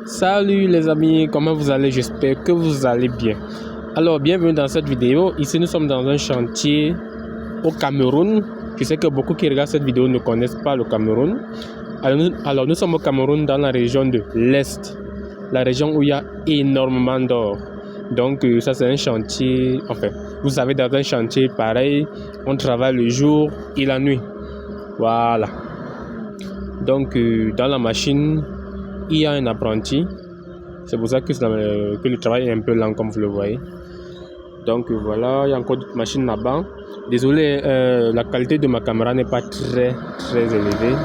Salut les amis, comment vous allez? J'espère que vous allez bien. Alors, bienvenue dans cette vidéo. Ici, nous sommes dans un chantier au Cameroun. Je sais que beaucoup qui regardent cette vidéo ne connaissent pas le Cameroun. Alors, nous sommes au Cameroun dans la région de l'Est, la région où il y a énormément d'or. Donc, ça c'est un chantier, enfin, vous savez, dans un chantier pareil, on travaille le jour et la nuit. Voilà. Donc, dans la machine, il y a un apprenti. C'est pour ça que le travail est un peu lent, comme vous le voyez. Donc, voilà, il y a encore d'autres machines là-bas. Désolé, la qualité de ma caméra n'est pas très élevée.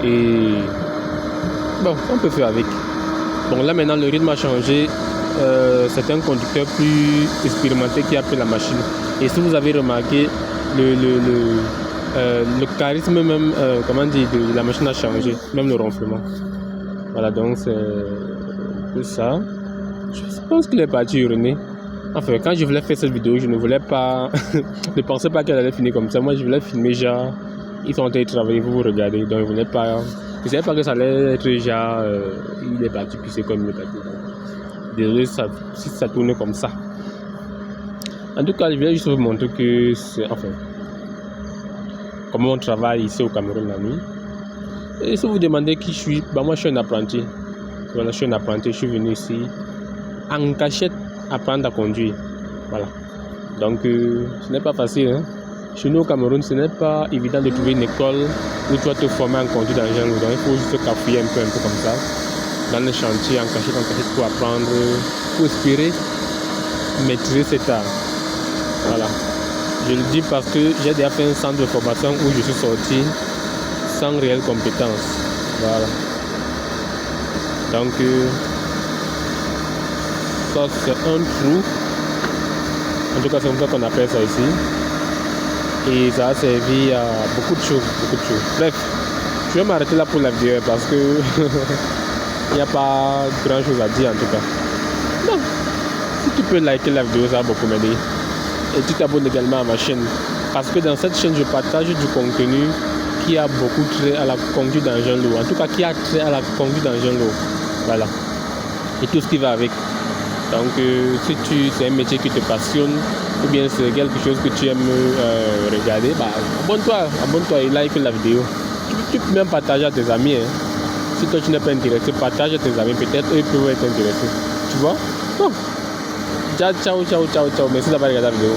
Et bon, on peut faire avec. Bon, là maintenant, le rythme a changé. C'est un conducteur plus expérimenté qui a pris la machine. Et si vous avez remarqué, le charisme même, comment dire, de la machine a changé, même le ronflement. Voilà, donc c'est ça. Je pense qu'il est parti uriner. Enfin, quand je voulais faire cette vidéo, je ne voulais pas, ne pensais pas qu'elle allait finir comme ça. Moi, je voulais filmer genre, ils sont en train de travailler, vous regardez. Donc, je voulais pas, je savais pas que ça allait être genre, il est parti pisser comme il est parti. Désolé si ça tourne comme ça. En tout cas, je voulais juste vous montrer que c'est, enfin, comment on travaille ici au Cameroun la nuit. Et si vous vous demandez qui je suis, bah moi je suis un apprenti. Voilà, je suis un apprenti, je suis venu ici en cachette apprendre à conduire. Voilà. Donc ce n'est pas facile. Hein? Chez nous au Cameroun, ce n'est pas évident de trouver une école où tu vas te former en conduite d'engin lourd. Donc il faut juste cafouiller un peu comme ça. Dans le chantier, en cachette pour apprendre, pour espérer maîtriser cet art. Voilà. Je le dis parce que j'ai déjà fait un centre de formation où je suis sorti sans réelle compétence. Voilà. Donc ça c'est un trou. En tout cas c'est comme ça qu'on appelle ça ici. Et ça a servi à beaucoup de choses. Bref, je vais m'arrêter là pour la vidéo parce que il n'y a pas grand chose à dire en tout cas. Non. Si tu peux liker la vidéo, ça va beaucoup m'aider. Et tu t'abonnes également à ma chaîne. Parce que dans cette chaîne je partage du contenu qui a beaucoup trait à la conduite d'engin lourd, en tout cas qui a trait à la conduite d'engin lourd, voilà, et tout ce qui va avec. Donc si c'est un métier qui te passionne, ou bien c'est quelque chose que tu aimes regarder, bah, abonne-toi et like la vidéo. Tu peux même partager à tes amis, hein. Si toi tu n'es pas intéressé, partage à tes amis, peut-être eux peuvent être intéressés, tu vois. Bon, ciao, merci d'avoir regardé la vidéo.